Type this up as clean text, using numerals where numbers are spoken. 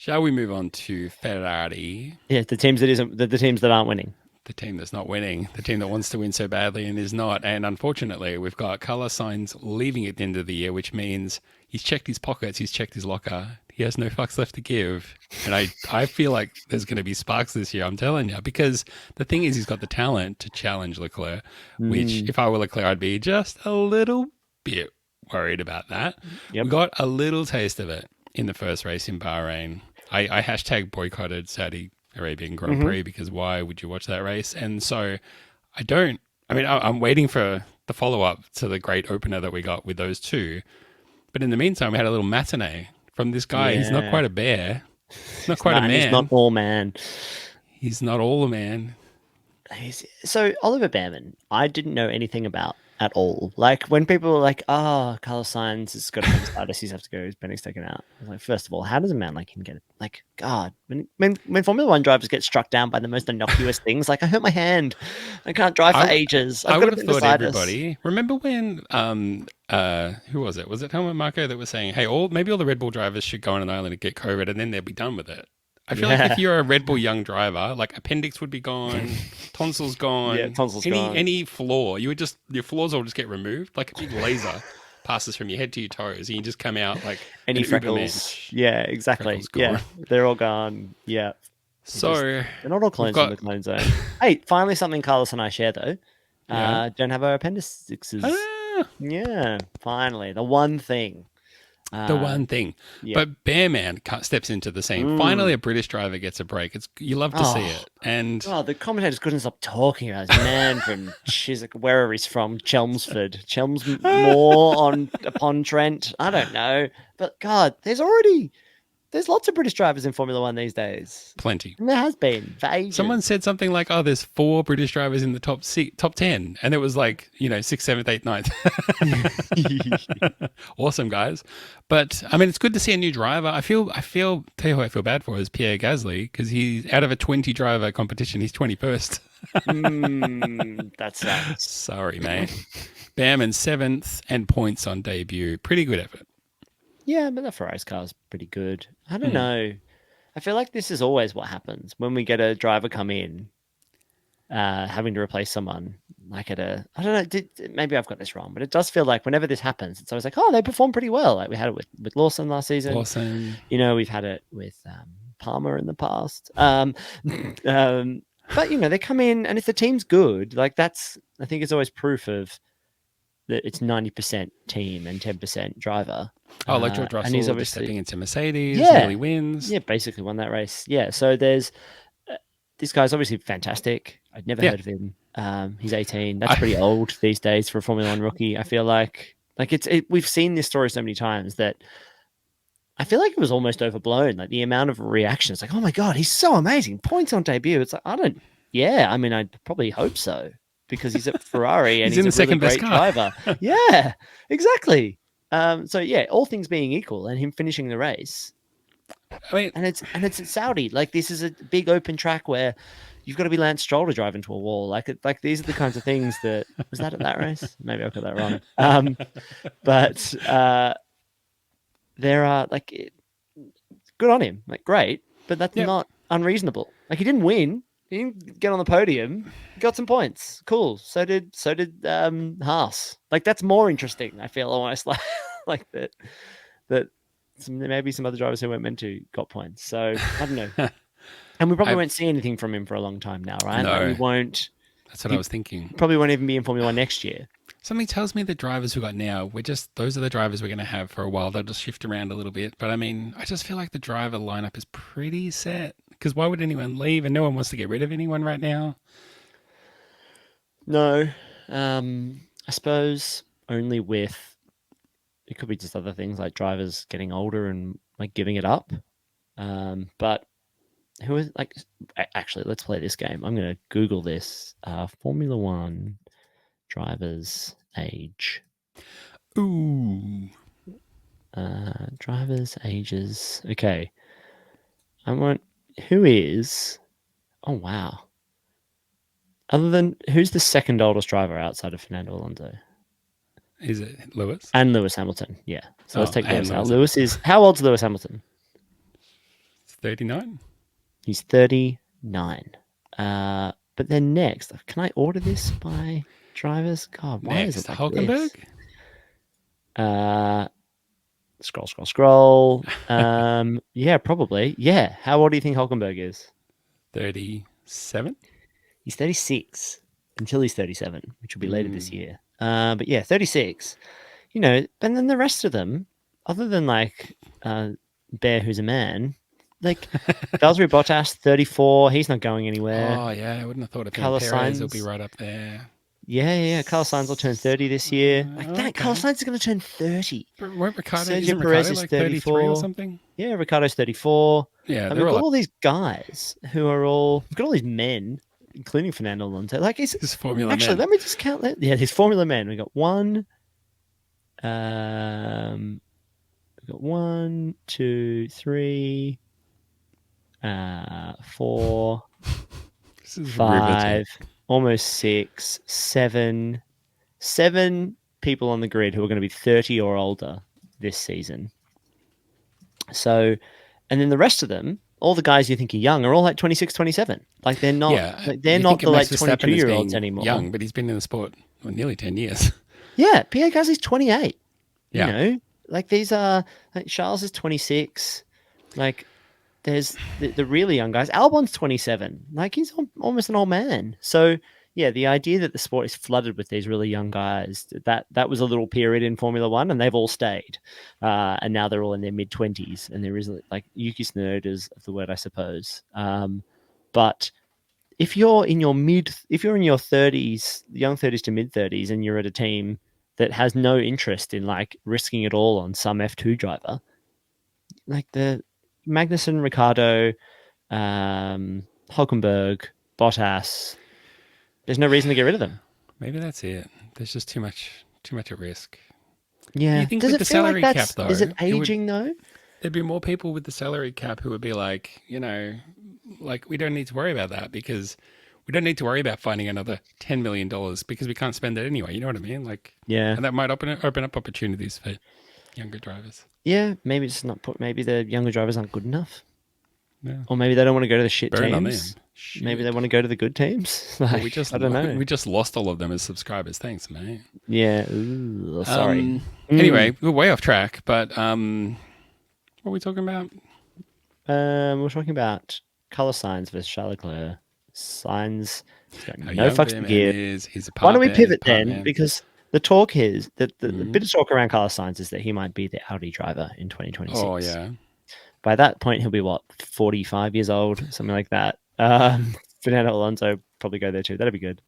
Shall we move on to Ferrari, Yeah, the teams that aren't winning. the team that's not winning, the team that wants to win so badly and is not? And unfortunately, we've got Carlos Sainz leaving at the end of the year, which means he's checked his pockets, he's checked his locker. He has no fucks left to give. And I feel like there's going to be sparks this year, I'm telling you, because the thing is, he's got the talent to challenge Leclerc, which Mm, if I were Leclerc, I'd be just a little bit worried about that. We yep. got a little taste of it in the first race in Bahrain. I hashtag boycotted Saudi Arabian Grand Hmm. Prix because why would you watch that race? And so I don't. I mean, I'm waiting for the follow up to the great opener that we got with those two. But in the meantime, we had a little matinee from this guy. He's not Yeah. quite a bear. He's not He's quite a not, and he's not man. all man. He's not all a man. So Oliver Behrman, I didn't know anything about at all. Like when people were like, "Oh, Carlos Sainz has got appendicitis, he's have to go. His appendix taken out." I was like, first of all, how does a man like him get it? Like, God, when Formula One drivers get struck down by the most innocuous things, like I hurt my hand, I can't drive for I ages. I I've got would have thought appendicitis. everybody. Remember when who was it? Was it Helmut Marko that was saying, "Hey, all the Red Bull drivers should go on an island and get COVID, and then they'll be done with it." I feel like if Yeah, you're a Red Bull young driver, like appendix would be gone, tonsils yeah, gone, tonsil's any gone. any flaw, you would just your flaws all just get removed, like a big laser passes from your head to your toes, and you just come out like Any an Uberman. freckles? Yeah, exactly. Freckles gone. Yeah, they're all gone. Yeah, you just So they're not all we've clones from the got clone zone. Hey, finally something Carlos and I share though. yeah. Don't have our appendixes. Ah, Yeah, finally the one thing. the Uh, one thing. yep. But Bearman steps into the scene. Finally, Mm. a British driver gets a break. It's you love to see Oh it. And God, the commentators couldn't stop talking about this man from Chiswick, wherever he's from, Chelmsford, Chelmsmore on upon Trent. I don't know, but God, there's lots of British drivers in Formula One these days, plenty. and there has been for Someone ages. said something like, "Oh, there's four British drivers in the top 10," and it was like sixth, seventh, eighth, ninth. Awesome guys, but I mean, it's good to see a new driver. I feel. Tell you who I feel bad for is Pierre Gasly because he's out of a 20 driver competition, he's 21st. That sucks. Sorry, mate. Bam and seventh and points on debut. Pretty good effort. Yeah, but the Ferrari's car is pretty good. I don't Mm. know. I feel like this is always what happens when we get a driver come in, having to replace someone. Like I don't know. Maybe I've got this wrong, but it does feel like whenever this happens, it's always like, oh, they perform pretty well. Like we had it with Lawson last season. Lawson. We've had it with Palmer in the past. But they come in, and if the team's good, like I think it's always proof of that it's 90% team and 10% driver. Oh, like George And he's Russell just obviously, stepping into Mercedes, yeah, nearly wins. yeah, basically won that race. Yeah, so there's this guy's obviously fantastic. I'd never Yeah. heard of him. He's 18. That's I, pretty old these days for a Formula One rookie. I feel like we've seen this story so many times that I feel like it was almost overblown. Like the amount of reactions, like, oh my God, he's so amazing. Points on debut. It's like, yeah, I mean, I'd probably hope so because he's at Ferrari and he's he's in a the really second best great car. driver. Yeah, exactly. So yeah, all things being equal and him finishing the race I mean, and it's at Saudi. Like this is a big open track where you've got to be Lance Stroll to drive into a wall. Like these are the kinds of things that was that at that race? Maybe I got that wrong. But there are good on him, like great, but that's yep. not unreasonable. Like he didn't win, he didn't get on the podium, he got some points. Cool. So did Haas. Like that's more interesting. I feel almost like that maybe some other drivers who weren't meant to got points. So I don't know. And we probably I won't see anything from him for a long time now, right? Like we no, won't. that's what I He was thinking. probably won't even be in Formula One next year. Something tells me the drivers we got now, we're just those are the drivers we're going to have for a while. They'll just shift around a little bit. But I mean, I just feel like the driver lineup is pretty set. Because why would anyone leave? And no one wants to get rid of anyone right now. No, I suppose only with it could be just other things like drivers getting older and like giving it up. But who is like actually? Let's play this game. I'm going to Google this. Formula One drivers age. Ooh, Drivers ages. Okay, I want who is. Oh wow. Other than who's the second oldest driver outside of Fernando Alonso is it Lewis? and Lewis Hamilton? Yeah. So let's Oh, take and Lewis out. Lewis Lewis Hamilton. is how old's Lewis Hamilton? 39. He's 39. But then next, can I order this by drivers? God, why is Next, it like Hulkenberg. this? Scroll. Yeah, probably. Yeah. How old do you think Hulkenberg is? 37. He's 36 until he's 37, which will be later this Mm. year. But yeah, 36. You know, and then the rest of them, other than like Bear, who's a man, like Valtteri Bottas, 34. He's not going anywhere. Oh yeah, I wouldn't have thought of him. Carlos Perez will Sainz. be right up there. Yeah. Carlos Sainz will turn 30 this year. Like that, Okay. Carlos Sainz is going to turn 30. But won't Ricardo, Sergio isn't Perez Ricardo is like 33 or 34. something? Yeah, Ricardo's 34. Yeah, And they're we've all got up. all these guys who are all, we've got all these men, including Fernando Alonso. Like, His Formula actually, Man. let me just count that. Yeah, his Formula Man. We got one, we've got 1, 2, 3, 4, This is 5, riveting. almost 6, 7 people on the grid who are going to be 30 or older this season. So, and then the rest of them, all the guys you think are young, are all like 26, 27. Like they're not, Yeah, like, they're you not think of the like Max Verstappen as 22-year-olds being anymore. young, but he's been in the sport for nearly 10 years. Yeah, Pierre Gasly's 28. Yeah. You know, like these are like Charles is 26. Like there's the really young guys. Albon's 27. Like he's almost an old man. So yeah, the idea that the sport is flooded with these really young guys, that was a little period in Formula One, and they've all stayed. And now they're all in their mid-20s, and there is like Yuki Tsunoda is the word, I suppose. But if you're in your 30s, young 30s to mid 30s, and you're at a team that has no interest in like risking it all on some F2 driver, like the Magnussen, Ricardo, Hulkenberg, Bottas, there's no reason to get rid of them. Maybe that's it. There's just too much at risk. Yeah. You think Does with it the feel salary like cap, that's, though, is it it would- aging though? There'd be more people with the salary cap who would be like, you know, like we don't need to worry about that because we don't need to worry about finding another $10 million because we can't spend it anyway. You know what I mean? Like, Yeah. and that might open up opportunities for younger drivers. Yeah. Maybe it's not maybe the younger drivers aren't good enough. Yeah. Or maybe they don't want to go to the shit Burn on them. teams. Maybe they want to go to the good teams. Like, Well, I don't know. we just lost all of them as subscribers. Thanks, mate. Yeah. Ooh, sorry. Anyway, we're way off track, but what are we talking about? We're talking about Carlos Sainz versus Charles Leclerc. Sainz has got How no young fucks to Bear Man give. is. He's a Why don't we part man, pivot part then? man. Because the talk is that the Mhm. bit of talk around Carlos Sainz is that he might be the Audi driver in 2026. Oh yeah. By that point, he'll be what, 45 years old, something like that. Fernando Alonso probably go there too. That'd be good.